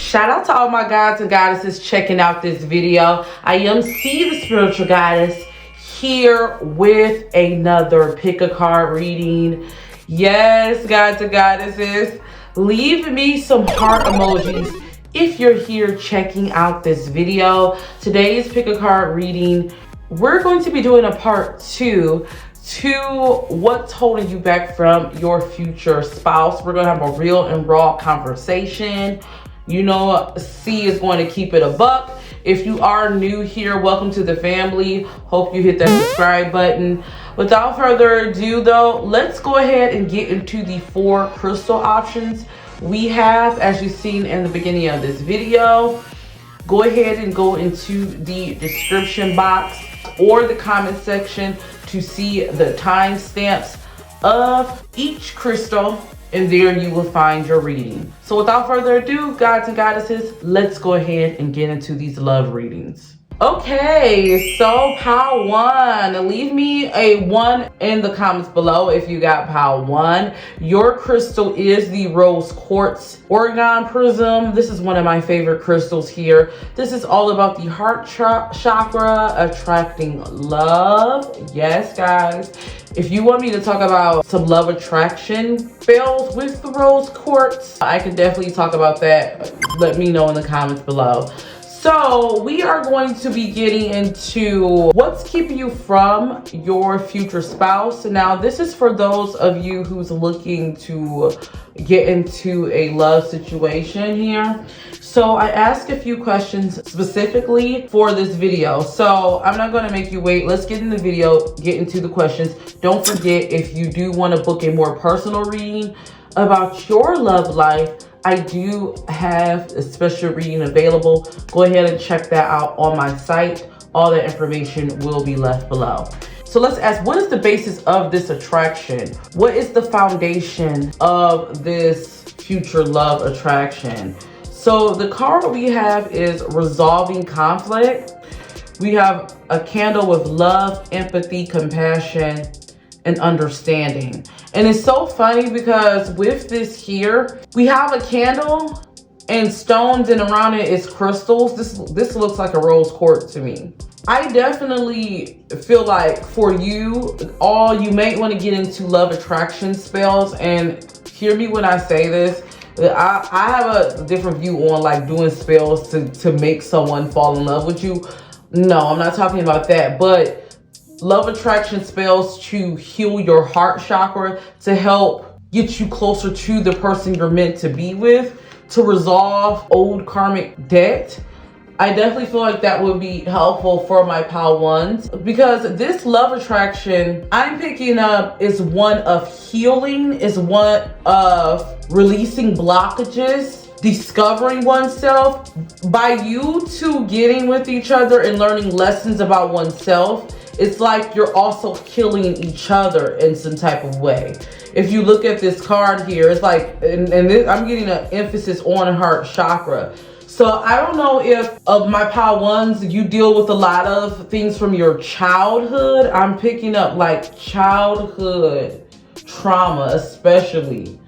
Shout out to all my gods and goddesses checking out this video. I am C, the spiritual goddess, here with another pick a card reading. Yes, gods and goddesses, leave me some heart emojis if you're here checking out this video. Today's pick a card reading, we're going to be doing a part 2 to what's holding you back from your future spouse. We're gonna have a real and raw conversation. You know, C is going to keep it a buck. If you are new here, welcome to the family. Hope you hit that subscribe button. Without further ado though, let's go ahead and get into the 4 crystal options we have, as you've seen in the beginning of this video. Go ahead and go into the description box or the comment section to see the timestamps of each crystal, and there you will find your reading. So without further ado, gods and goddesses, let's go ahead and get into these love readings. Okay, so pile 1, leave me a 1 in the comments below if you got pile 1. Your crystal is the rose quartz orgone prism. This is one of my favorite crystals here. This is all about the heart chakra, attracting love. Yes, guys. If you want me to talk about some love attraction spells with the rose quartz, I can definitely talk about that. Let me know in the comments below. So we are going to be getting into what's keeping you from your future spouse. Now, this is for those of you who's looking to get into a love situation here. So I asked a few questions specifically for this video. So I'm not going to make you wait. Let's get in the video, get into the questions. Don't forget, if you do want to book a more personal reading about your love life, I do have a special reading available. Go ahead and check that out on my site. All that information will be left below. So let's ask, what is the basis of this attraction? What is the foundation of this future love attraction? So the card we have is resolving conflict. We have a candle with love, empathy, compassion, and understanding. And it's so funny because with this here, we have a candle and stones, and around it is crystals. This looks like a rose quartz to me. I definitely feel like for you all, you may want to get into love attraction spells. And hear me when I say this, I have a different view on like doing spells to make someone fall in love with you. No, I'm not talking about that, but love attraction spells to heal your heart chakra, to help get you closer to the person you're meant to be with, to resolve old karmic debt. I definitely feel like that would be helpful for my pile 1s, because this love attraction I'm picking up is one of healing, is one of releasing blockages, discovering oneself. By you two getting with each other and learning lessons about oneself, it's like you're also killing each other in some type of way. If you look at this card here, it's like, and this, I'm getting an emphasis on heart chakra. So I don't know if of my pile 1s, you deal with a lot of things from your childhood. I'm picking up like childhood trauma especially.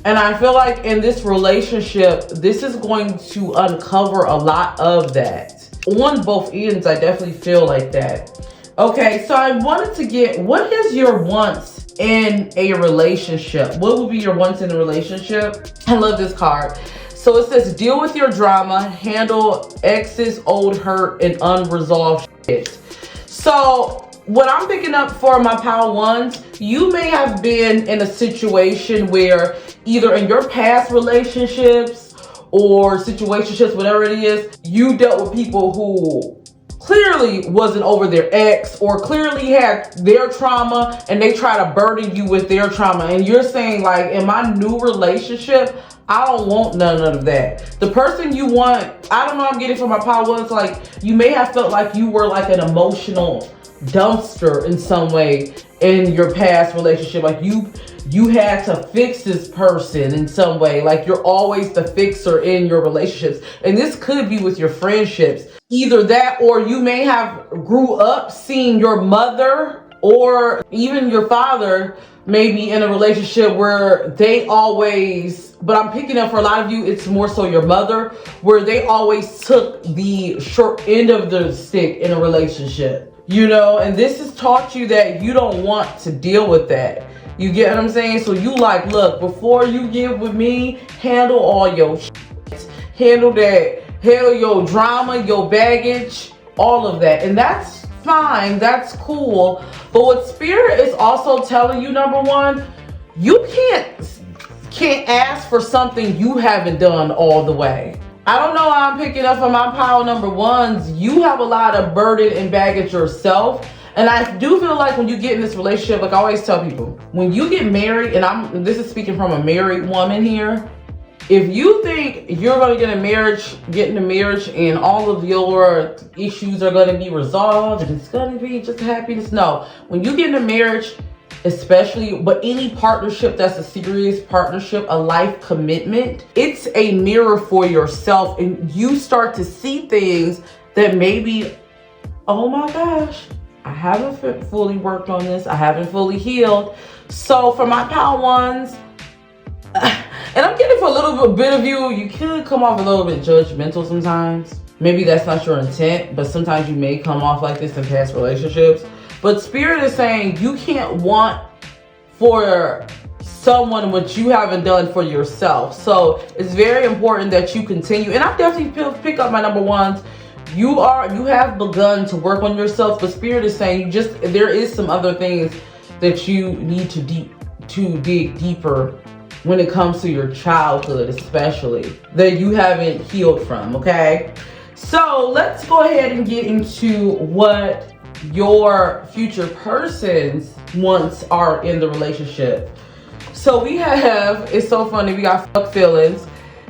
And I feel like in this relationship, this is going to uncover a lot of that. On both ends, I definitely feel like that. Okay, so I wanted to get, what is your wants in a relationship? What would be your wants in a relationship? I love this card. So it says, deal with your drama, handle exes, old hurt, and unresolved shit. So what I'm picking up for my pile 1s, you may have been in a situation where either in your past relationships or situationships, whatever it is, you dealt with people who clearly wasn't over their ex, or clearly had their trauma and they try to burden you with their trauma. And you're saying like, in my new relationship, I don't want none of that. The person you want, I don't know, I'm getting from my pile 1s, like you may have felt like you were like an emotional dumpster in some way in your past relationship. Like you had to fix this person in some way. Like you're always the fixer in your relationships. And this could be with your friendships. Either that, or you may have grew up seeing your mother Or even your father may be in a relationship where they always, but I'm picking up for a lot of you, it's more so your mother, where they always took the short end of the stick in a relationship, you know, and this has taught you that you don't want to deal with that. You get what I'm saying? So you like, look, before you get with me, handle all your shit, handle that, handle your drama, your baggage, all of that. And that's fine, that's cool. But what spirit is also telling you, number one, you can't ask for something you haven't done all the way. I don't know how I'm picking up from my pile number ones. You have a lot of burden and baggage yourself. And I do feel like when you get in this relationship, like I always tell people, when you get married, and this is speaking from a married woman here, if you think you're going to get in a marriage and all of your issues are going to be resolved and it's going to be just happiness, no. When you get in a marriage, especially, but any partnership that's a serious partnership, a life commitment, it's a mirror for yourself, and you start to see things that maybe, oh my gosh, I haven't fully worked on this, I haven't fully healed. So for my pal ones, and I'm getting for a little bit of you, you can come off a little bit judgmental sometimes. Maybe that's not your intent, but sometimes you may come off like this in past relationships. But spirit is saying you can't want for someone what you haven't done for yourself. So it's very important that you continue. And I definitely pick up my number ones. You have begun to work on yourself, but spirit is saying there is some other things that you need to dig deeper when it comes to your childhood, especially, that you haven't healed from, okay? So let's go ahead and get into what your future person's wants are in the relationship. So we have, it's so funny, we got fuck feelings.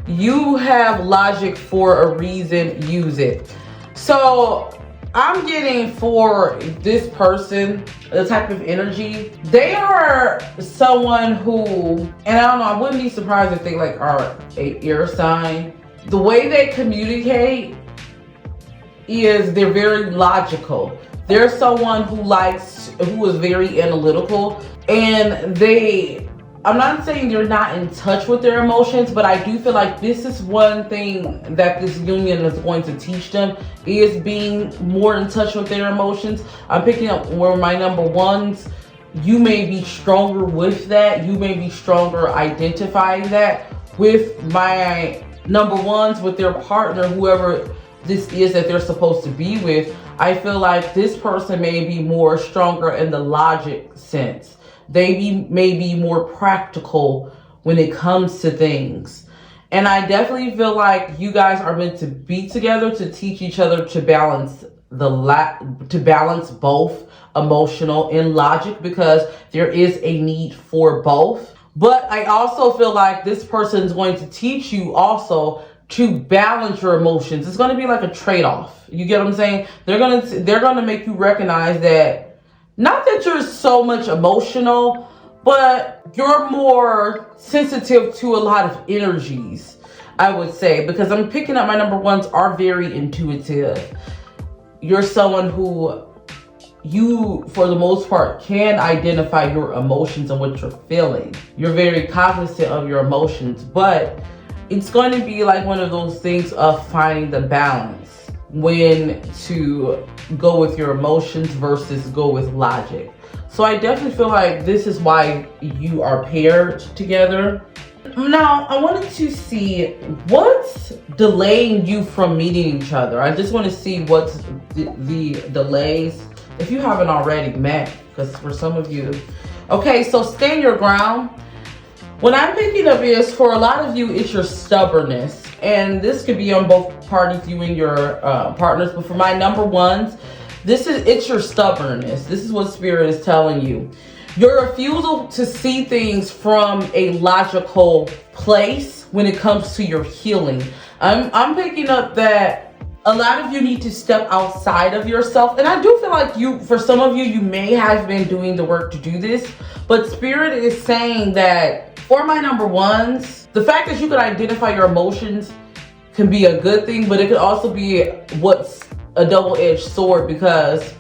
You have logic for a reason, use it. So I'm getting for this person, the type of energy, they are someone who, and I don't know, I wouldn't be surprised if they like are a air sign. The way they communicate is they're very logical. They're someone who is very analytical, and I'm not saying they're not in touch with their emotions, but I do feel like this is one thing that this union is going to teach them, is being more in touch with their emotions. I'm picking up where my number ones, you may be stronger with that. You may be stronger identifying that. With my number ones, with their partner, whoever this is that they're supposed to be with, I feel like this person may be more stronger in the logic sense. They may be more practical when it comes to things. And I definitely feel like you guys are meant to be together to teach each other to balance both emotional and logic, because there is a need for both. But I also feel like this person is going to teach you also to balance your emotions. It's going to be like a trade-off. You get what I'm saying? They're going to make you recognize that, not that you're so much emotional, but you're more sensitive to a lot of energies, I would say, because I'm picking up my number ones are very intuitive. You're someone who you, for the most part, can identify your emotions and what you're feeling. You're very cognizant of your emotions, but it's going to be like one of those things of finding the balance, when to go with your emotions versus go with logic. So I definitely feel like this is why you are paired together. Now, I wanted to see what's delaying you from meeting each other. I just want to see what's the delays, if you haven't already met, because for some of you. Okay, so stand your ground. What I'm picking up is, for a lot of you, it's your stubbornness. And this could be on both parties, you and your partners. But for my number ones, it's your stubbornness. This is what spirit is telling you. Your refusal to see things from a logical place when it comes to your healing. I'm picking up that a lot of you need to step outside of yourself. And I do feel like for some of you, you may have been doing the work to do this. But spirit is saying that for my number ones, the fact that you can identify your emotions can be a good thing, but it could also be what's a double-edged sword, because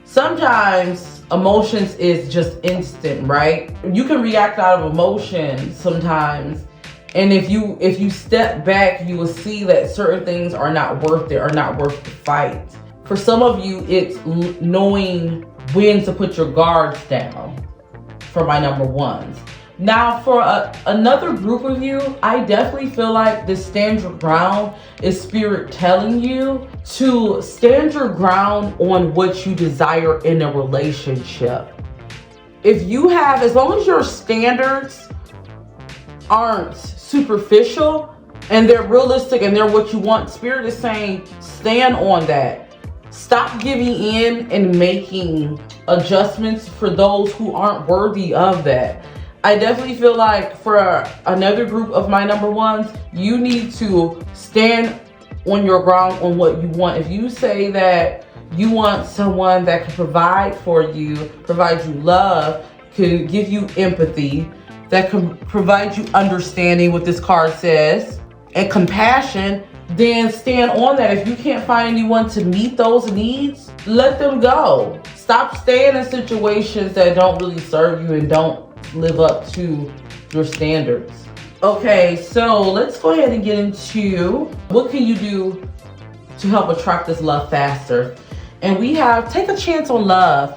sometimes emotions is just instant, right? You can react out of emotion sometimes. And if you step back, you will see that certain things are not worth it, are not worth the fight. For some of you, it's knowing when to put your guards down for my number ones. Now, for another group of you, I definitely feel like the stand your ground is spirit telling you to stand your ground on what you desire in a relationship. If you have, as long as your standards aren't superficial and they're realistic and they're what you want, spirit is saying stand on that. Stop giving in and making adjustments for those who aren't worthy of that. I definitely feel like for another group of my number ones, you need to stand on your ground on what you want. If you say that you want someone that can provide for you, provide you love, can give you empathy, that can provide you understanding, what this card says, and compassion, then stand on that. If you can't find anyone to meet those needs, let them go. Stop staying in situations that don't really serve you and don't live up to your standards. Okay, so let's go ahead and get into what can you do to help attract this love faster. And we have take a chance on love.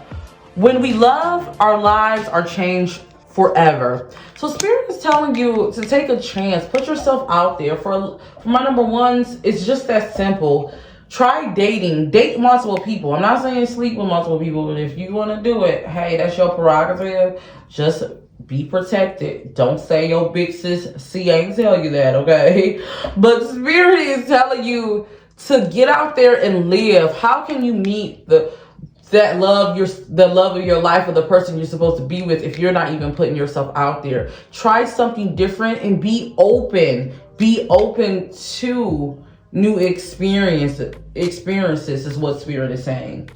When we love, our lives are changed forever. So spirit is telling you to take a chance, put yourself out there. For my number ones, it's just that simple. Try dating, date multiple people. I'm not saying sleep with multiple people, but if you want to do it, hey, that's your prerogative. Just be protected. Don't say your big sis C ain't tell you that, okay? But spirit is telling you to get out there and live. How can you meet the love of your life, or the person you're supposed to be with, if you're not even putting yourself out there? Try something different and be open. Be open to new experiences is what spirit is saying.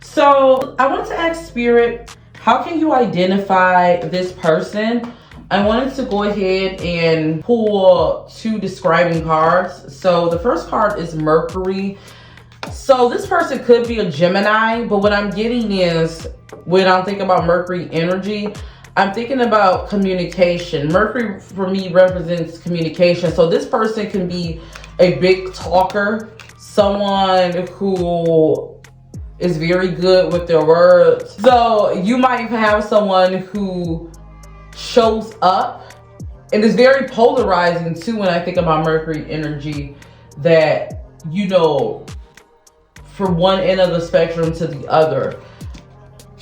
So I want to ask spirit, how can you identify this person? I wanted to go ahead and pull 2 describing cards. So the first card is Mercury. So this person could be a Gemini, but what I'm getting is, when I'm thinking about Mercury energy, I'm thinking about communication. Mercury for me represents communication. So this person can be a big talker, someone who is very good with their words. So you might have someone who shows up, and is very polarizing too when I think about Mercury energy, that, you know, from one end of the spectrum to the other.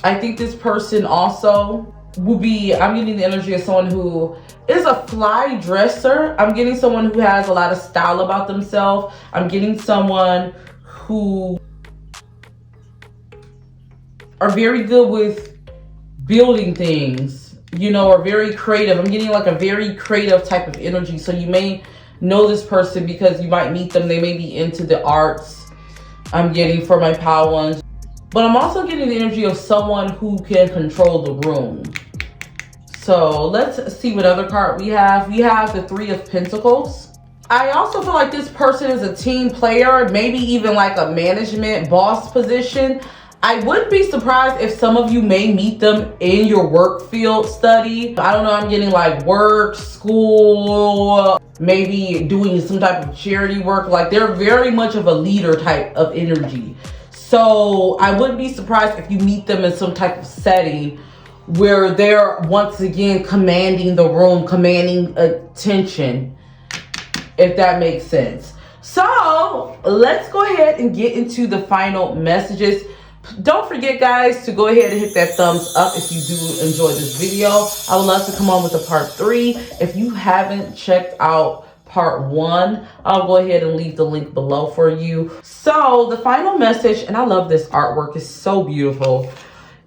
I think this person also will be, I'm getting the energy of someone who is a fly dresser. I'm getting someone who has a lot of style about themselves. I'm getting someone who are very good with building things, you know, are very creative. I'm getting like a very creative type of energy. So you may know this person because you might meet them. They may be into the arts. I'm getting for my power ones. But I'm also getting the energy of someone who can control the room. So let's see what other card we have. We have the 3 of Pentacles. I also feel like this person is a team player, maybe even like a management boss position. I wouldn't be surprised if some of you may meet them in your work field study. I don't know, I'm getting like work, school, maybe doing some type of charity work. Like they're very much of a leader type of energy. So I wouldn't be surprised if you meet them in some type of setting where they're once again commanding the room, commanding attention, if that makes sense. So let's go ahead and get into the final messages. Don't forget, guys, to go ahead and hit that thumbs up if you do enjoy this video. I would love to come on with a part 3. If you haven't checked out part 1, I'll go ahead and leave the link below for you. So the final message, and I love this artwork, it's so beautiful,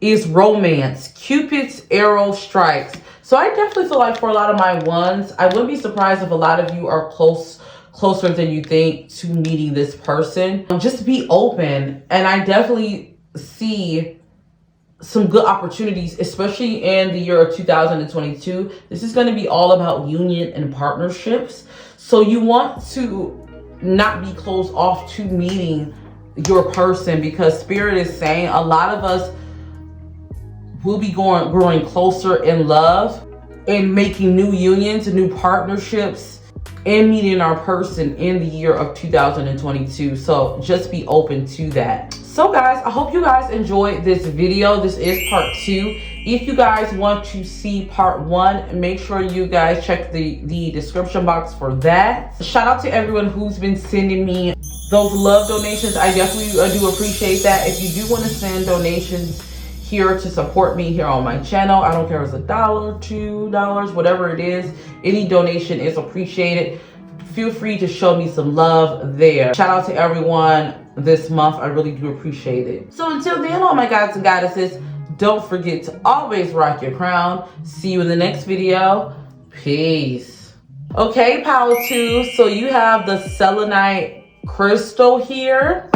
is romance. Cupid's arrow strikes. So I definitely feel like for a lot of my ones, I wouldn't be surprised if a lot of you are closer than you think to meeting this person. Just be open. And I definitely see some good opportunities, especially in the year of 2022. This is going to be all about union and partnerships. So you want to not be closed off to meeting your person, because Spirit is saying a lot of us we'll be growing closer in love and making new unions, new partnerships, and meeting our person in the year of 2022. So just be open to that. So guys, I hope you guys enjoyed this video. This is part 2. If you guys want to see part 1, make sure you guys check the description box for that. Shout out to everyone who's been sending me those love donations. I definitely do appreciate that. If you do want to send donations here to support me here on my channel, I don't care if it's $1, $2, whatever it is, any donation is appreciated. Feel free to show me some love there. Shout out to everyone this month. I really do appreciate it. So until then, all my gods and goddesses, don't forget to always rock your crown. See you in the next video. Peace. Okay, Power 2, so you have the selenite crystal here.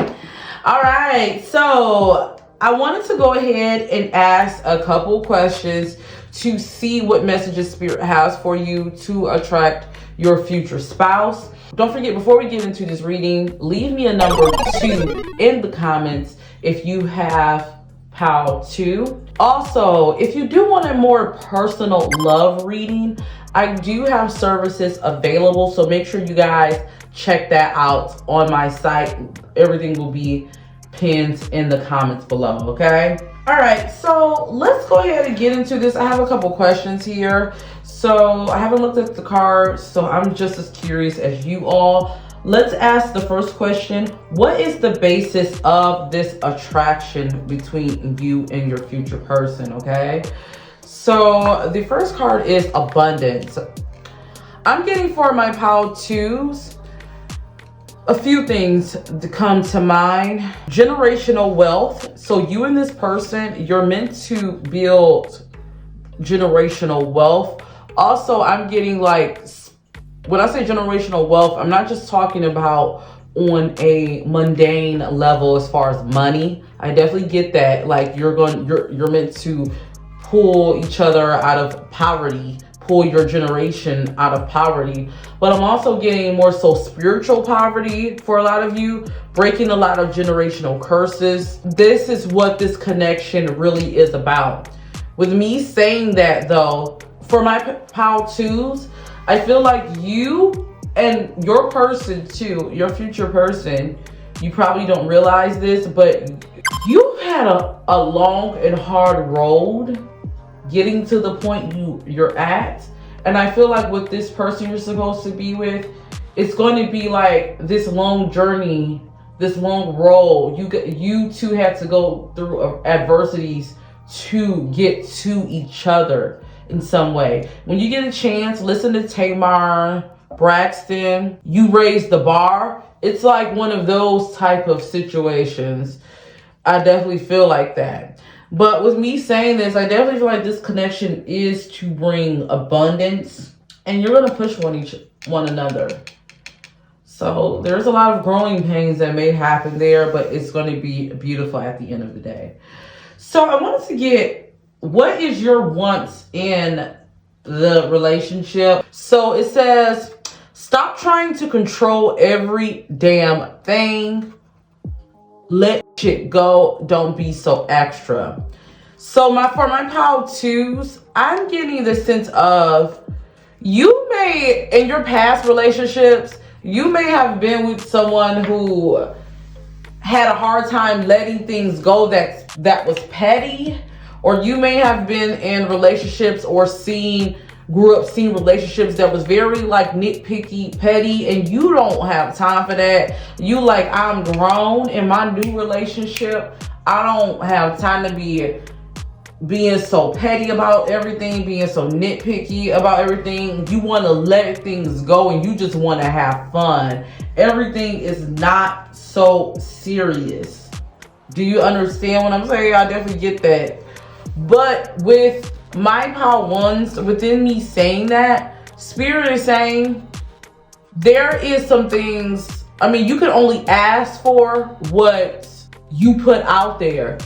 All right, so I wanted to go ahead and ask a couple questions to see what messages Spirit has for you to attract your future spouse. Don't forget, before we get into this reading, leave me a number 2 in the comments if you have POW 2. Also, if you do want a more personal love reading, I do have services available, so make sure you guys check that out on my site. Everything will be pinned in the comments below, okay? All right, so let's go ahead and get into this. I have a couple questions here. So I haven't looked at the cards, so I'm just as curious as you all. Let's ask the first question. What is the basis of this attraction between you and your future person, okay? So the first card is abundance. I'm getting for my POW 2s, a few things to come to mind. Generational wealth. So you and this person, you're meant to build generational wealth. Also, I'm getting like, when I say generational wealth, I'm not just talking about on a mundane level as far as money. I definitely get that. Like you're meant to pull each other out of poverty, pull your generation out of poverty. But I'm also getting more so spiritual poverty for a lot of you, breaking a lot of generational curses. This is what this connection really is about. With me saying that though, for my POW 2s, I feel like you and your person too, your future person, you probably don't realize this, but you've had a long and hard road getting to the point you're at. And I feel like with this person you're supposed to be with, it's going to be like this long journey, this long road. You two had to go through adversities to get to each other in some way. When you get a chance, listen to Tamar Braxton, You Raise the Bar. It's like one of those type of situations. I definitely feel like that. But with me saying this, I definitely feel like this connection is to bring abundance, and you're going to push one another. So there's a lot of growing pains that may happen there, but it's going to be beautiful at the end of the day. So I wanted to get, what is your wants in the relationship? So it says, stop trying to control every damn thing. Let shit go. Don't be so extra. So for my POW 2s, I'm getting the sense of, you may, in your past relationships, you may have been with someone who had a hard time letting things go that was petty, or you may have been in relationships or grew up seeing relationships that was very like nitpicky, petty, and you don't have time for that. You like, I'm grown in my new relationship. I don't have time to be being so petty about everything, being so nitpicky about everything. You want to let things go and you just want to have fun. Everything is not so serious. Do you understand what I'm saying? I definitely get that. But with my POW 1s, within me saying that, Spirit is saying there is some things, I mean, you can only ask for what you put out there.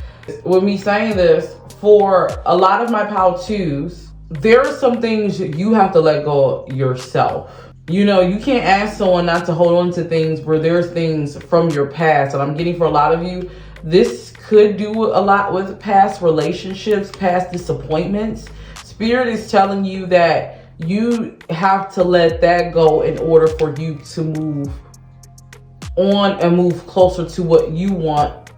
With me saying this, for a lot of my POW 2s, there are some things you have to let go yourself. You know, you can't ask someone not to hold on to things where there's things from your past. And I'm getting, for a lot of you, this could do a lot with past relationships, past disappointments. Spirit is telling you that you have to let that go in order for you to move on and move closer to what you want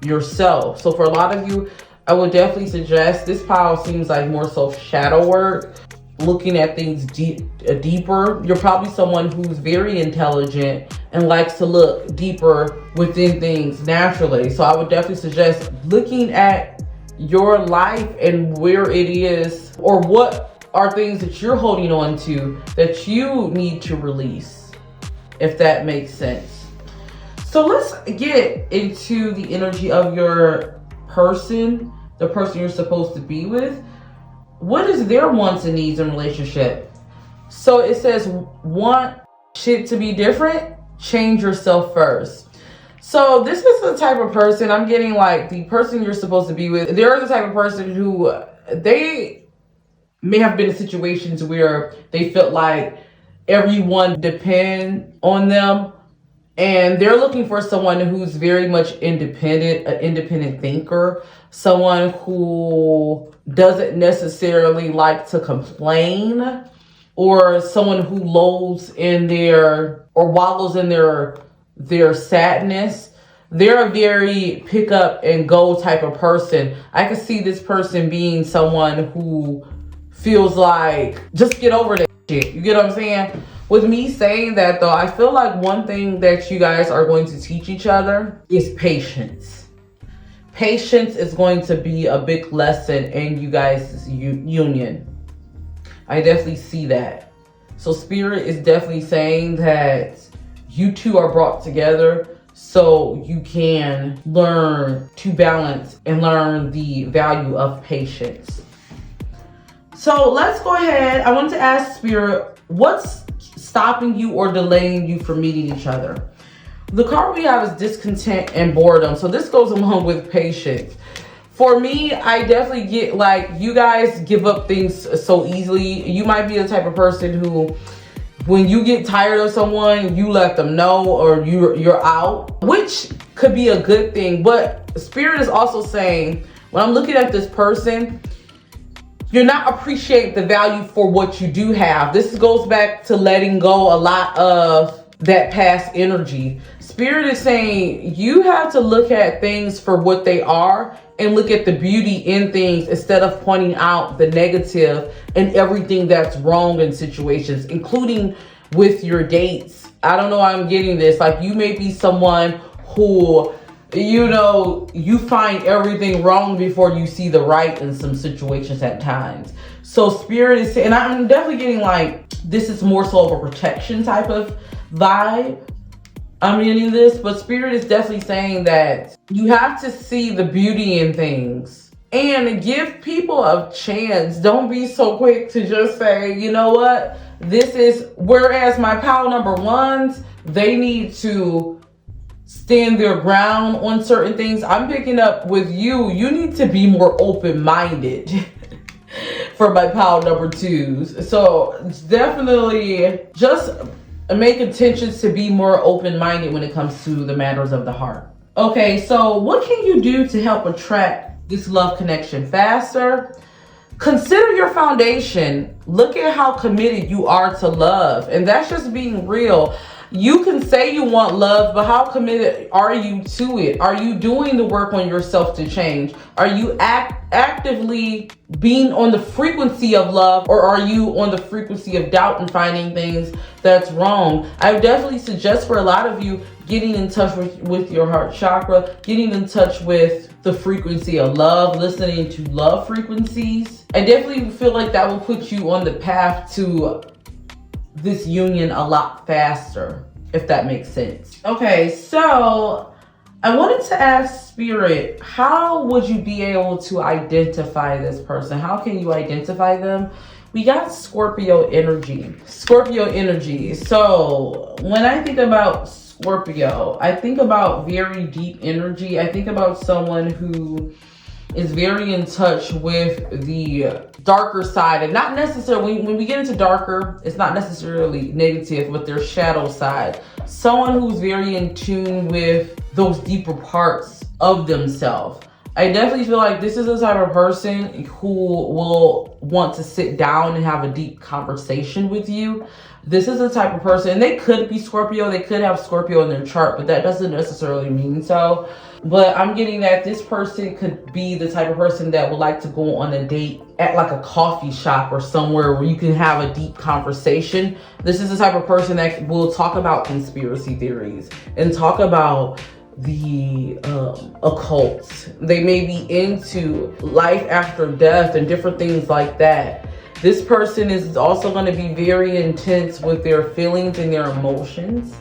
yourself. So for a lot of you, I would definitely suggest, this pile seems like more so shadow work, looking at things deeper. You're probably someone who's very intelligent and likes to look deeper within things naturally. So I would definitely suggest looking at your life and where it is, or what are things that you're holding on to that you need to release, if that makes sense. So let's get into the energy of your person, the person you're supposed to be with. What is their wants and needs in relationship? So it says, want shit to be different? Change yourself first. So this is the type of person, I'm getting like the person you're supposed to be with. They're the type of person who, they may have been in situations where they felt like everyone depend on them. And they're looking for someone who's very much independent, an independent thinker, someone who doesn't necessarily like to complain, or someone who wallows in their sadness. They're a very pick up and go type of person. I could see this person being someone who feels like, just get over that shit. You get what I'm saying? With me saying that though, I feel like one thing that you guys are going to teach each other is patience. Patience is going to be a big lesson in you guys' union. I definitely see that. So Spirit is definitely saying that you two are brought together so you can learn to balance and learn the value of patience. So let's go ahead. I want to ask Spirit, what's stopping you or delaying you from meeting each other? The card we have is discontent and boredom. So this goes along with patience. For me, I definitely get like, you guys give up things so easily. You might be the type of person who, when you get tired of someone, you let them know, or you're out, which could be a good thing. But Spirit is also saying, when I'm looking at this person, you're not appreciating the value for what you do have. This goes back to letting go a lot of that past energy. Spirit is saying you have to look at things for what they are and look at the beauty in things instead of pointing out the negative and everything that's wrong in situations, including with your dates. I don't know why I'm getting this. Like, you may be someone who, you know, you find everything wrong before you see the right in some situations at times. So Spirit is saying, and I'm definitely getting like, this is more so of a protection type of vibe. I'm getting this, but Spirit is definitely saying that you have to see the beauty in things and give people a chance. Don't be so quick to just say, you know what, this is, whereas my pile number ones, they need to stand their ground on certain things. I'm picking up with you. You need to be more open-minded for my pile number twos. So definitely just make intentions to be more open-minded when it comes to the matters of the heart. Okay, so what can you do to help attract this love connection faster? Consider your foundation. Look at how committed you are to love. And that's just being real. You can say you want love, but how committed are you to it? Are you doing the work on yourself to change? Are you actively being on the frequency of love, or are you on the frequency of doubt and finding things that's wrong? I would definitely suggest for a lot of you getting in touch with your heart chakra, getting in touch with the frequency of love, listening to love frequencies. I definitely feel like that will put you on the path to this union a lot faster, if that makes sense. Okay, so I wanted to ask Spirit, how would you be able to identify this person? How can you identify them? We got Scorpio energy. Scorpio energy. So when I think about Scorpio, I think about very deep energy. I think about someone who is very in touch with the darker side, and not necessarily, when we get into darker, it's not necessarily negative, but their shadow side. Someone who's very in tune with those deeper parts of themselves. I definitely feel like this is the type of person who will want to sit down and have a deep conversation with you. This is the type of person, and they could be Scorpio, they could have Scorpio in their chart, but that doesn't necessarily mean so. But I'm getting that this person could be the type of person that would like to go on a date at like a coffee shop or somewhere where you can have a deep conversation. This is the type of person that will talk about conspiracy theories and talk about the occult. They may be into life after death and different things like that. This person is also going to be very intense with their feelings and their emotions.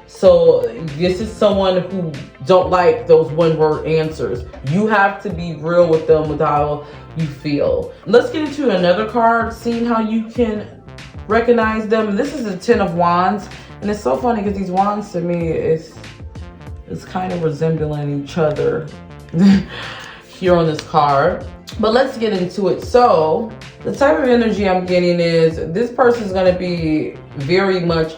So this is someone who don't like those one-word answers. You have to be real with them with how you feel. Let's get into another card, seeing how you can recognize them. This is a 10 of Wands, and it's so funny because these wands to me is kind of resembling each other here on this card. But let's get into it. So the type of energy I'm getting is this person is going to be very much,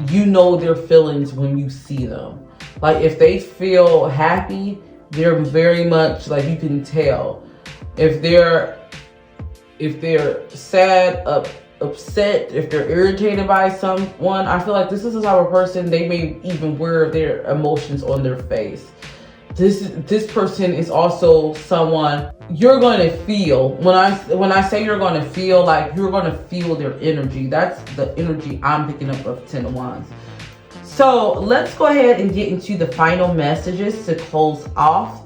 you know, their feelings when you see them. Like if they feel happy, they're very much like, you can tell. If they're sad, upset, if they're irritated by someone, I feel like this is the type of person, they may even wear their emotions on their face. This person is also someone you're going to feel. When I say you're going to feel, like you're going to feel their energy. That's the energy I'm picking up of 10 of Wands. So let's go ahead and get into the final messages to close off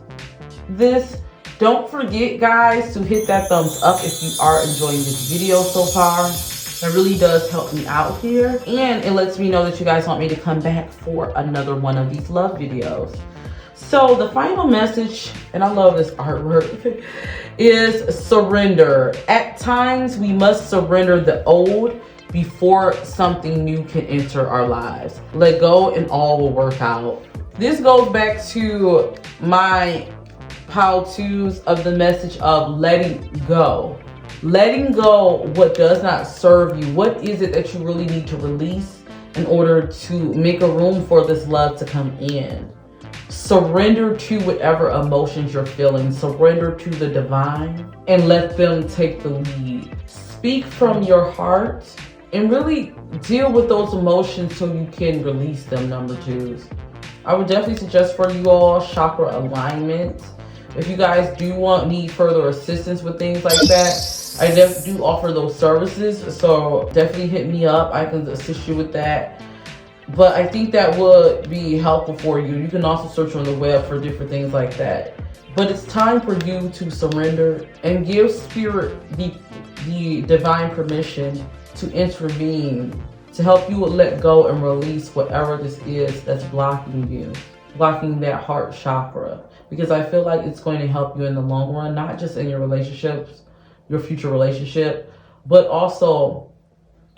this. Don't forget, guys, to hit that thumbs up if you are enjoying this video so far. It really does help me out here. And it lets me know that you guys want me to come back for another one of these love videos. So the final message, and I love this artwork, is surrender. At times, we must surrender the old before something new can enter our lives. Let go and all will work out. This goes back to my how-tos of the message of letting go. Letting go what does not serve you. What is it that you really need to release in order to make a room for this love to come in? Surrender to whatever emotions you're feeling. Surrender to the divine and let them take the lead. Speak from your heart and really deal with those emotions so you can release them, number twos. I would definitely suggest for you all chakra alignment. If you guys need further assistance with things like that, I definitely do offer those services. So definitely hit me up. I can assist you with that. But I think that would be helpful for you. You can also search on the web for different things like that. But it's time for you to surrender and give spirit the divine permission to intervene, to help you let go and release whatever this is that's blocking you, blocking that heart chakra. Because I feel like it's going to help you in the long run, not just in your relationships, your future relationship, but also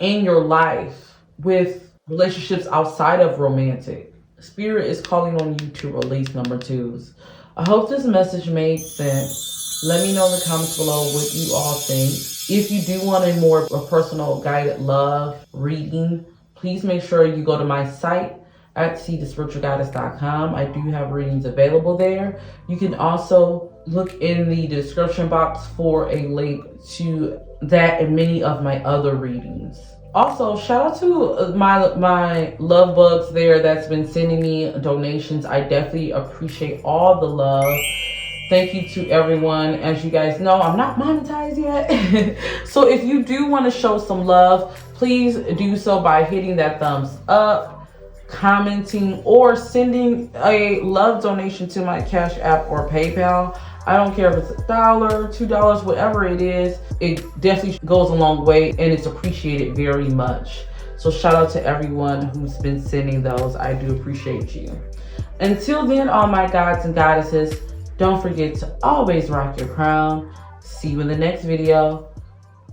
in your life with relationships outside of romantic. Spirit is calling on you to release, number twos. I hope this message made sense. Let me know in the comments below what you all think. If you do want a more personal guided love reading, please make sure you go to my site at ceethebeautydiva.com. I do have readings available there. You can also look in the description box for a link to that and many of my other readings. Also, shout out to my love bugs there that's been sending me donations. I definitely appreciate all the love. Thank you to everyone. As you guys know, I'm not monetized yet. So if you do want to show some love, please do so by hitting that thumbs up, commenting, or sending a love donation to my Cash App or PayPal. I don't care if it's $1, $2, whatever it is. It definitely goes a long way and it's appreciated very much. So shout out to everyone who's been sending those. I do appreciate you. Until then, all my gods and goddesses, don't forget to always rock your crown. See you in the next video.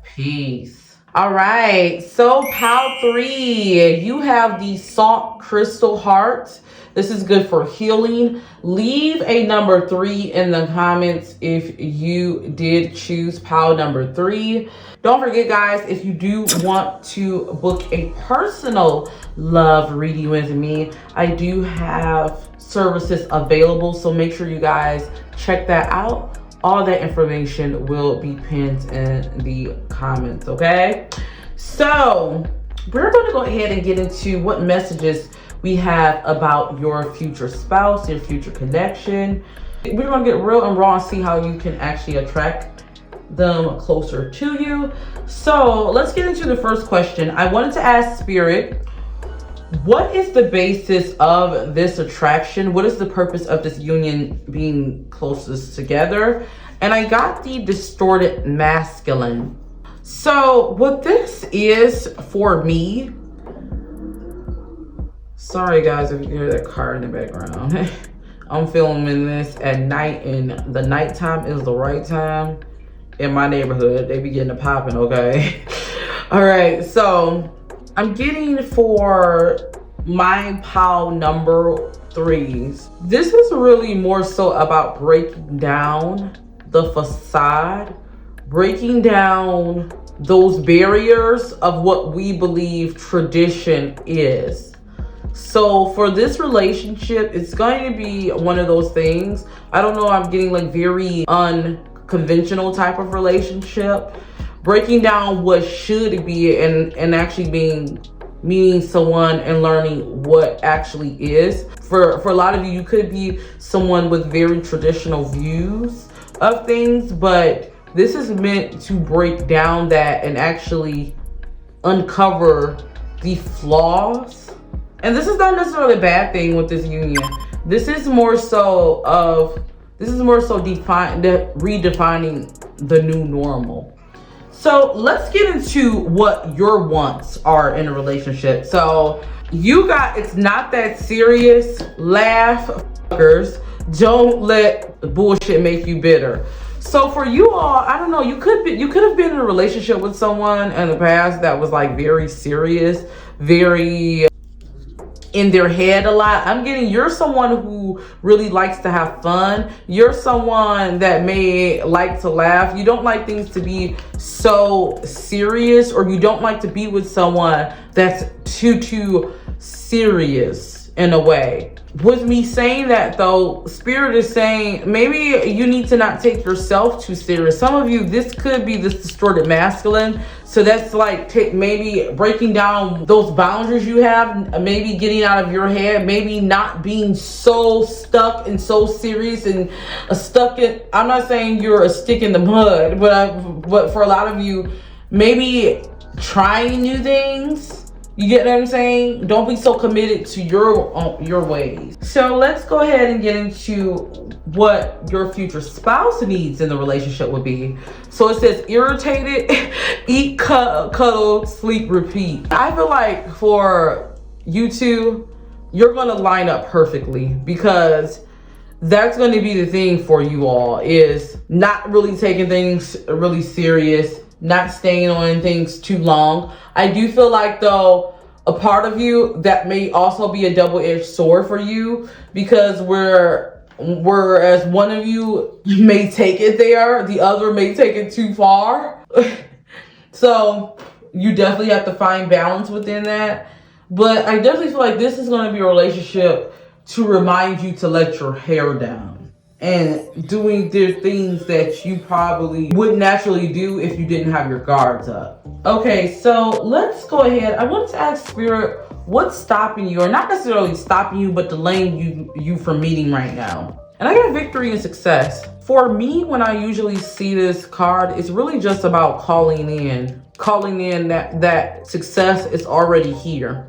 Peace. All right, so pile 3, you have the salt crystal heart. This is good for healing. Leave a number 3 in the comments if you did choose pile number 3. Don't forget, guys, if you do want to book a personal love reading with me, I do have services available. So make sure you guys check that out. All that information will be pinned in the comments, okay? So we're going to go ahead and get into what messages we have about your future spouse, your future connection. We're going to get real and raw and see how you can actually attract them closer to you. So let's get into the first question. I wanted to ask Spirit, what is the basis of this attraction? What is the purpose of this union being closest together? And I got the distorted masculine. So what this is for me, sorry guys if you hear that car in the background. I'm filming this at night, and the nighttime is the right time in my neighborhood. They be getting it popping, okay? All right, so I'm getting for my pile number 3s. This is really more so about breaking down the facade, breaking down those barriers of what we believe tradition is. So for this relationship, it's going to be one of those things. I don't know, I'm getting like very unconventional type of relationship. Breaking down what should be and actually meeting someone and learning what actually is. For a lot of you, you could be someone with very traditional views of things, but this is meant to break down that and actually uncover the flaws. And this is not necessarily a bad thing with this union. This is more so redefining the new normal. So let's get into what your wants are in a relationship. So you got, it's not that serious. Laugh, fuckers. Don't let bullshit make you bitter. So for you all, I don't know, you could have been in a relationship with someone in the past that was like very serious, very in their head a lot. I'm getting, you're someone who really likes to have fun. You're someone that may like to laugh. You don't like things to be so serious, or you don't like to be with someone that's too serious in a way. With me saying that though, Spirit is saying maybe you need to not take yourself too serious. Some of you, this could be this distorted masculine. So that's like maybe breaking down those boundaries you have, maybe getting out of your head, maybe not being so stuck and so serious and stuck in, I'm not saying you're a stick in the mud, but for a lot of you, maybe trying new things. You get what I'm saying? Don't be so committed to your ways. So let's go ahead and get into what your future spouse needs in the relationship would be. So it says irritated, eat, cuddle, sleep, repeat. I feel like for you two, you're gonna line up perfectly, because that's going to be the thing for you all, is not really taking things really serious, not staying on things too long. I do feel like though, a part of you that may also be a double-edged sword for you, because whereas one of you may take it there, the other may take it too far. So you definitely have to find balance within that. But I definitely feel like this is going to be a relationship to remind you to let your hair down and doing the things that you probably wouldn't naturally do if you didn't have your guards up. Okay, so let's go ahead. I want to ask Spirit, what's stopping you, or not necessarily stopping you, but delaying you from meeting right now? And I got victory and success. For me, when I usually see this card, it's really just about calling in that success is already here.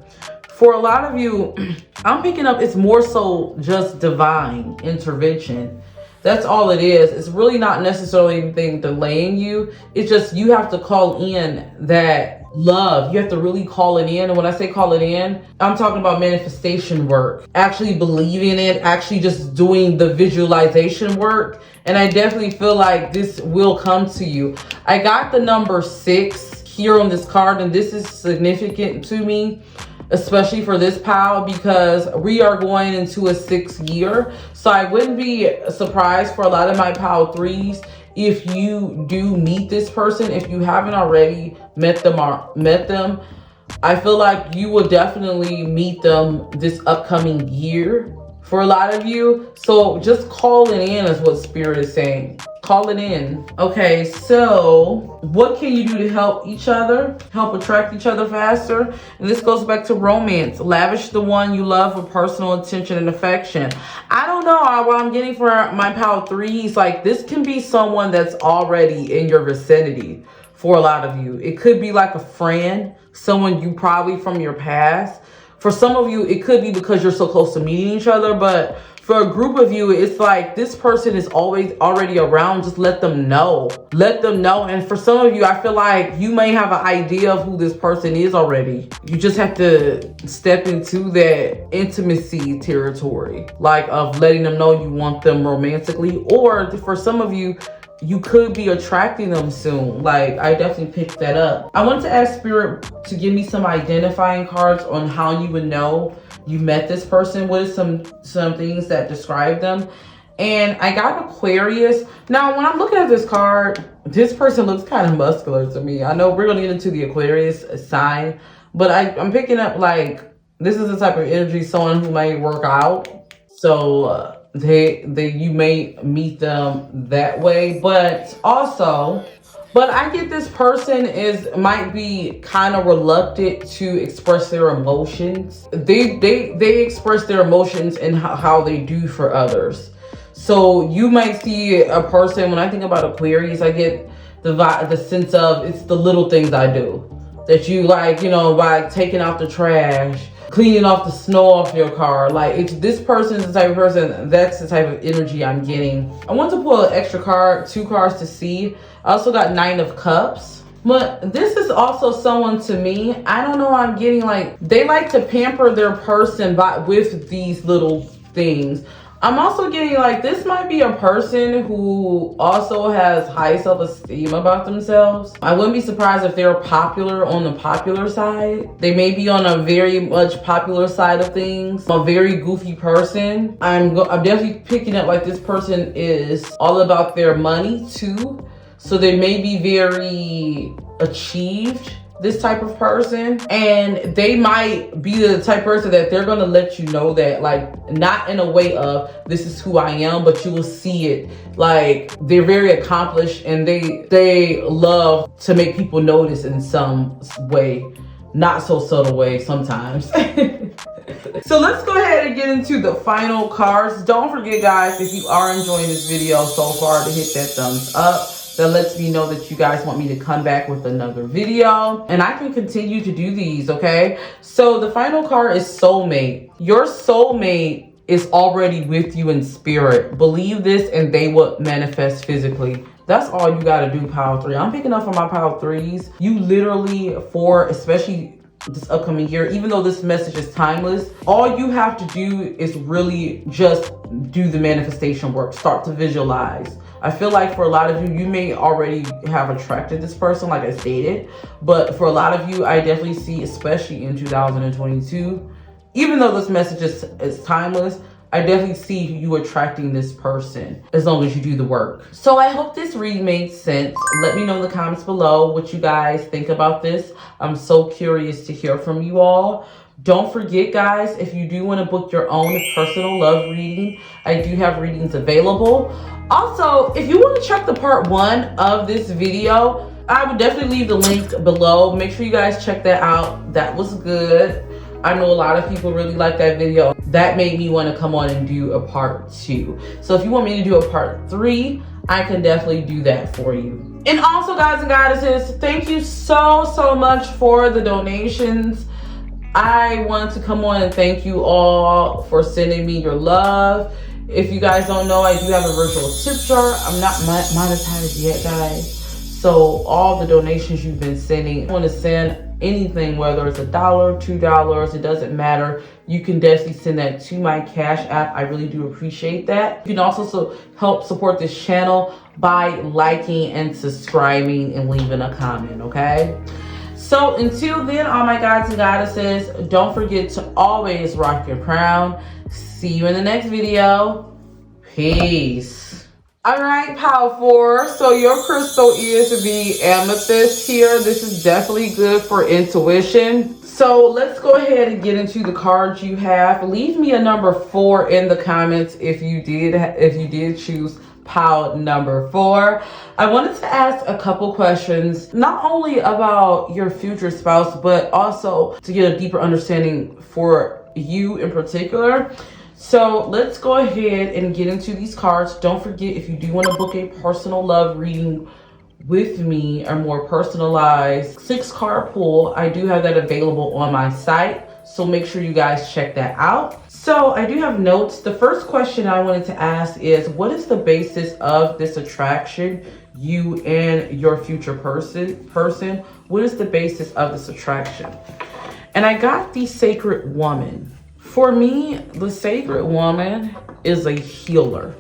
For a lot of you, I'm picking up, it's more so just divine intervention. That's all it is. It's really not necessarily anything delaying you. It's just you have to call in that love. You have to really call it in. And when I say call it in, I'm talking about manifestation work. Actually believing it, actually just doing the visualization work. And I definitely feel like this will come to you. I got the number 6 here on this card, and this is significant to me. especially for this pile, because we are going into a 6th year. So I wouldn't be surprised for a lot of my pile 3s if you do meet this person. If you haven't already met them, I feel like you will definitely meet them this upcoming year for a lot of you. So just calling in is what Spirit is saying. Call it in. Okay, so what can you do to help each other, help attract each other faster? And this goes back to romance. Lavish the one you love with personal attention and affection. I don't know what I'm getting for my pile 3s. Like, this can be someone that's already in your vicinity for a lot of you. It could be like a friend, someone you probably from your past. For some of you, it could be because you're so close to meeting each other, but for a group of you, it's like this person is always already around. Just let them know. Let them know. And for some of you, I feel like you may have an idea of who this person is already. You just have to step into that intimacy territory, like of letting them know you want them romantically. Or for some of you, you could be attracting them soon. Like, I definitely picked that up. I wanted to ask Spirit to give me some identifying cards on how you would know you met this person. What is some things that describe them? And I got Aquarius. Now, when I'm looking at this card, this person looks kind of muscular to me. I know we're gonna get into the Aquarius sign, but I'm picking up like, this is the type of energy, someone who may work out. So, you may meet them that way, but I get this person might be kind of reluctant to express their emotions. They express their emotions in how they do for others. So you might see a person, when I think about Aquarius, I get the sense of, it's the little things I do that you like, by taking out the trash, cleaning off the snow off your car. Like, it's this person's the type of person, that's the type of energy I'm getting. I want to pull an extra card, 2 cards to see. I also got 9 of Cups. But this is also someone, to me, I don't know, I'm getting like, they like to pamper their person with these little things. I'm also getting like, this might be a person who also has high self-esteem about themselves. I wouldn't be surprised if they're popular on the popular side. They may be on a very much popular side of things. A very goofy person. I'm definitely picking up like this person is all about their money too. So they may be very achieved, this type of person, and they might be the type of person that they're gonna let you know that, like, not in a way of this is who I am, but you will see it like they're very accomplished and they love to make people notice in some way, not so subtle way sometimes. So let's go ahead and get into the final cards. Don't forget, guys, if you are enjoying this video so far, to hit that thumbs up. That lets me know that you guys want me to come back with another video, and I can continue to do these, okay? So the final card is soulmate. Your soulmate is already with you in spirit. Believe this and they will manifest physically. That's all you gotta do, pile 3. I'm picking up for my pile 3s. You literally, especially this upcoming year, even though this message is timeless, all you have to do is really just do the manifestation work. Start to visualize. I feel like for a lot of you, you may already have attracted this person, like I stated, but for a lot of you, I definitely see, especially in 2022, even though this message is timeless, I definitely see you attracting this person as long as you do the work. So I hope this read made sense. Let me know in the comments below what you guys think about this. I'm so curious to hear from you all. Don't forget, guys, if you do want to book your own personal love reading, I do have readings available. Also, if you want to check the part 1 of this video, I would definitely leave the link below. Make sure you guys check that out. That was good. I know a lot of people really like that video. That made me want to come on and do a part 2. So if you want me to do a part 3, I can definitely do that for you. And also, guys and goddesses, thank you so much for the donations. I wanted to come on and thank you all for sending me your love. If you guys don't know, I do have a virtual tip jar. I'm not monetized yet, guys. So all the donations you've been sending, I want to send anything, whether it's $1, $2, it doesn't matter. You can definitely send that to my Cash App. I really do appreciate that. You can also help support this channel by liking and subscribing and leaving a comment, okay? So until then, all my gods and goddesses, don't forget to always rock your crown. See you in the next video. Peace. All right, Power 4. So your crystal is the amethyst here. This is definitely good for intuition. So let's go ahead and get into the cards you have. Leave me a number 4 in the comments if you did choose pile number 4. I wanted to ask a couple questions, not only about your future spouse, but also to get a deeper understanding for you in particular. So let's go ahead and get into these cards. Don't forget, if you do want to book a personal love reading with me, a more personalized 6-card pull, I do have that available on my site. So make sure you guys check that out. So I do have notes. The first question I wanted to ask is, what is the basis of this attraction, you and your future person? What is the basis of this attraction? And I got the sacred woman. For me, the sacred woman is a healer.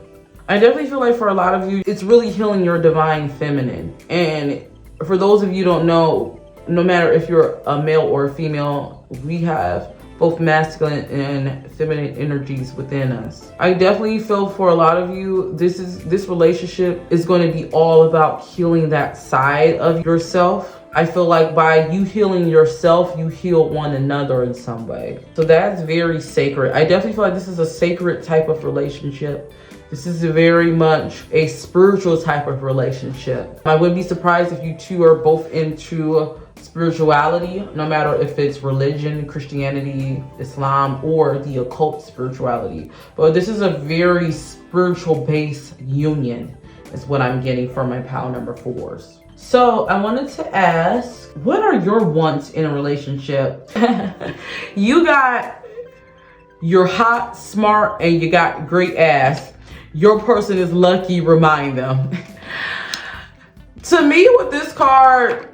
I definitely feel like for a lot of you, it's really healing your divine feminine. And for those of you who don't know, no matter if you're a male or a female, we have both masculine and feminine energies within us. I definitely feel for a lot of you, this relationship is going to be all about healing that side of yourself. I feel like by you healing yourself, you heal one another in some way. So that's very sacred. I definitely feel like this is a sacred type of relationship. This is very much a spiritual type of relationship. I wouldn't be surprised if you two are both into spirituality, no matter if it's religion, Christianity, Islam, or the occult spirituality. But this is a very spiritual based union is what I'm getting from my pile number 4s. So I wanted to ask, what are your wants in a relationship? You're hot, smart, and you got great ass. Your person is lucky, remind them. To me, with this card,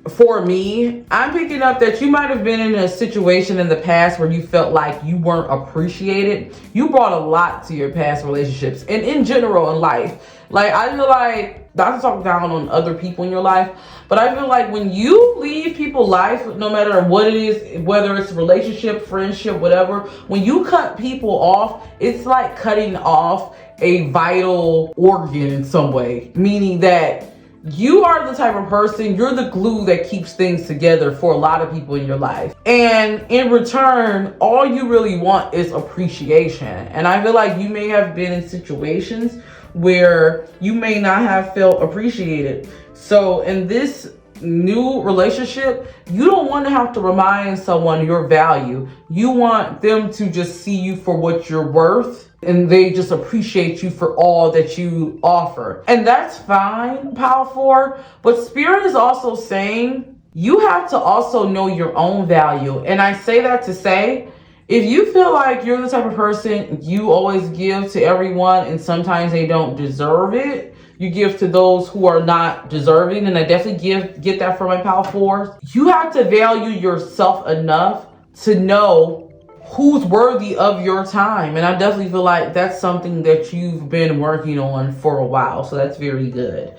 for me, I'm picking up that you might have been in a situation in the past where you felt like you weren't appreciated. You brought a lot to your past relationships and in general in life. Like, I feel like, not to talk down on other people in your life, but I feel like when you leave people's life, no matter what it is, whether it's relationship, friendship, whatever, when you cut people off, it's like cutting off a vital organ in some way, meaning that you are the type of person, you're the glue that keeps things together for a lot of people in your life. And in return, all you really want is appreciation. And I feel like you may have been in situations where you may not have felt appreciated. So in this new relationship, you don't want to have to remind someone your value. You want them to just see you for what you're worth, and they just appreciate you for all that you offer. And that's fine, Power 4. But Spirit is also saying you have to also know your own value. And I say that to say, if you feel like you're the type of person you always give to everyone and sometimes they don't deserve it, you give to those who are not deserving, and I definitely get that from my Power 4s. You have to value yourself enough to know who's worthy of your time. And I definitely feel like that's something that you've been working on for a while. So that's very good.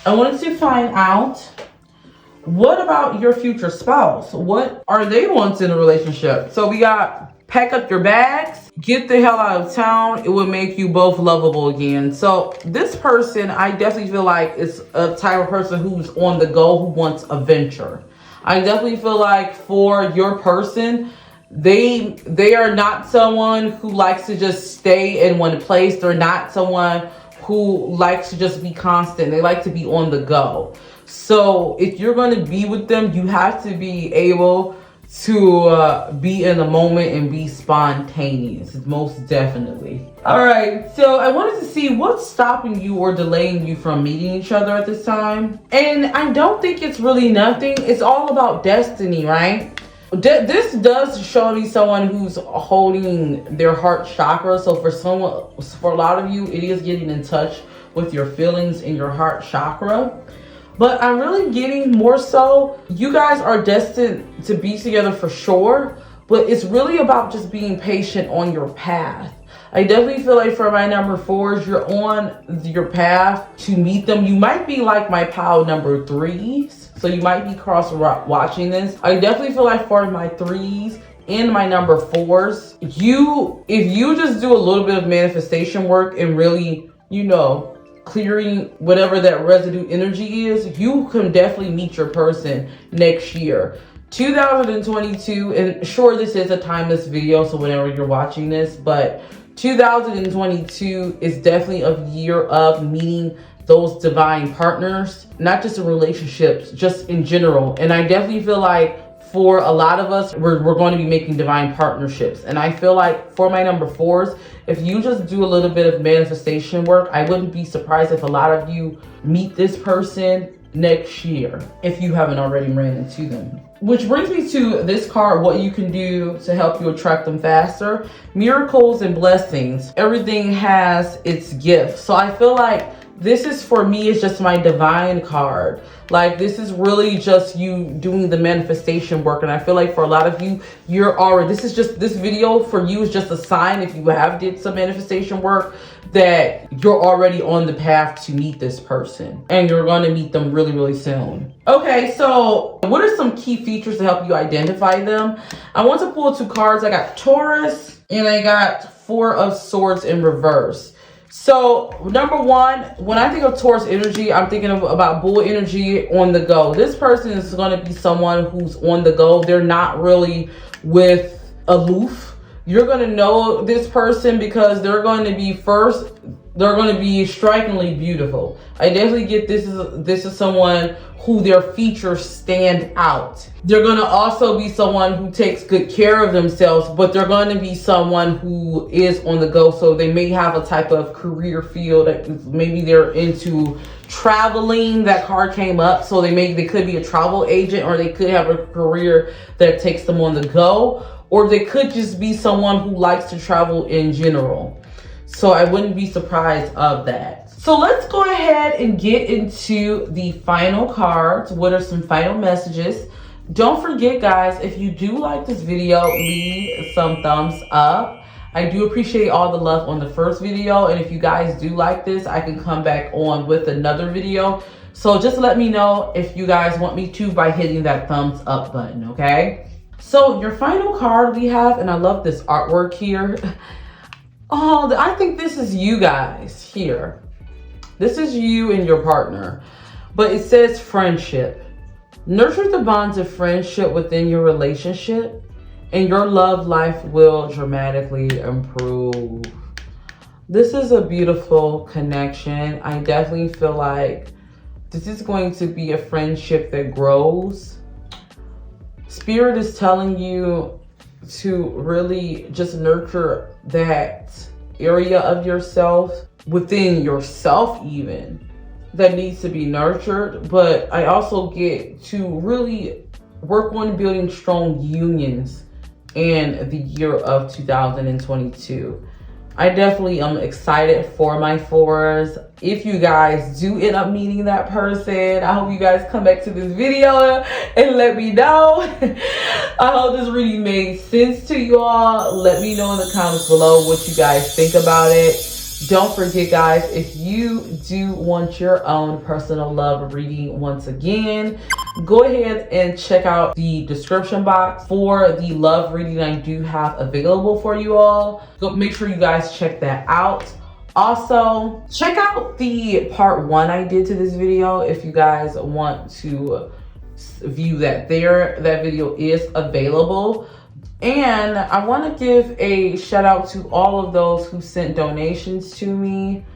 I wanted to find out, what about your future spouse? What are they wanting in a relationship? So we got pack up your bags, get the hell out of town. It will make you both lovable again. So this person, I definitely feel like is a type of person who's on the go, who wants a venture. I definitely feel like for your person, they are not someone who likes to just stay in one place. They're not someone who likes to just be constant. They like to be on the go. So if you're going to be with them, you have to be able to be in the moment and be spontaneous, most definitely. All right, so I wanted to see what's stopping you or delaying you from meeting each other at this time. And I don't think it's really nothing. It's all about destiny, right? This does show me someone who's holding their heart chakra. So for a lot of you, it is getting in touch with your feelings in your heart chakra. But I'm really getting more so, you guys are destined to be together for sure, but it's really about just being patient on your path. I definitely feel like for my number 4s, you're on your path to meet them. You might be like my pile number 3s. So you might be cross watching this. I definitely feel like for my 3s and my number 4s, if you just do a little bit of manifestation work and really, you know, clearing whatever that residue energy is, you can definitely meet your person next year. 2022, and sure, this is a timeless video, so whenever you're watching this, but 2022 is definitely a year of meeting those divine partners, not just in relationships, just in general. And I definitely feel like for a lot of us, we're going to be making divine partnerships. And I feel like for my number 4s, if you just do a little bit of manifestation work, I wouldn't be surprised if a lot of you meet this person next year, if you haven't already ran into them. Which brings me to this card, what you can do to help you attract them faster. Miracles and blessings. Everything has its gift. So I feel like this is, for me, it's just my divine card. Like, this is really just you doing the manifestation work. And I feel like for a lot of you, this video for you is just a sign, if you have did some manifestation work, that you're already on the path to meet this person. And you're going to meet them really, really soon. Okay, so what are some key features to help you identify them? I want to pull 2 cards. I got Taurus and I got 4 of Swords in reverse. So number 1, when I think of Taurus energy, I'm thinking about bull energy, on the go. This person is going to be someone who's on the go. They're not really aloof. You're going to know this person because they're going to be strikingly beautiful. I definitely get this is someone who their features stand out. They're going to also be someone who takes good care of themselves, but they're going to be someone who is on the go. So they may have a type of career field that maybe they're into traveling. That card came up. So they could be a travel agent, or they could have a career that takes them on the go, or they could just be someone who likes to travel in general. So I wouldn't be surprised of that. So let's go ahead and get into the final cards. What are some final messages? Don't forget, guys, if you do like this video, leave some thumbs up. I do appreciate all the love on the first video. And if you guys do like this, I can come back on with another video. So just let me know if you guys want me to by hitting that thumbs up button, okay? So your final card we have, and I love this artwork here. Oh, I think this is you guys here. This is you and your partner. But it says friendship. Nurture the bonds of friendship within your relationship, and your love life will dramatically improve. This is a beautiful connection. I definitely feel like this is going to be a friendship that grows. Spirit is telling you to really just nurture that area of yourself, within yourself even, that needs to be nurtured. But I also get to really work on building strong unions in the year of 2022. I definitely am excited for my 4s. If you guys do end up meeting that person, I hope you guys come back to this video and let me know. I hope this really made sense to you all. Let me know in the comments below what you guys think about it. Don't forget, guys, if you do want your own personal love reading, once again, go ahead and check out the description box for the love reading I do have available for you all. Go make sure you guys check that out. Also, check out the part 1 I did to this video if you guys want to view that there. That video is available. And I want to give a shout out to all of those who sent donations to me.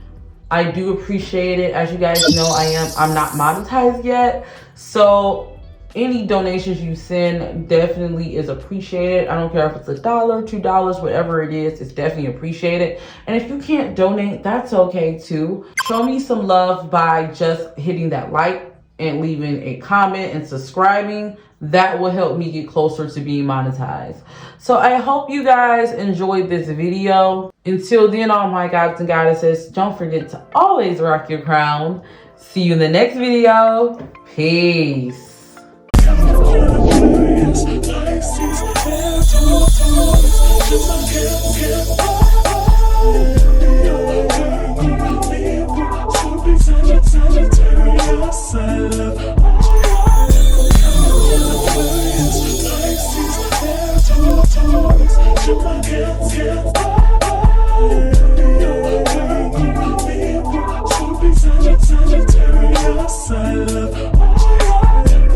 I do appreciate it. As you guys know, I'm not monetized yet. So any donations you send definitely is appreciated. I don't care if it's $1, $2, whatever it is, it's definitely appreciated. And if you can't donate, that's okay too. Show me some love by just hitting that like and leaving a comment and subscribing. That will help me get closer to being monetized. So I hope you guys enjoyed this video. Until then, all my gods and goddesses, don't forget to always rock your crown. See you in the next video. Peace.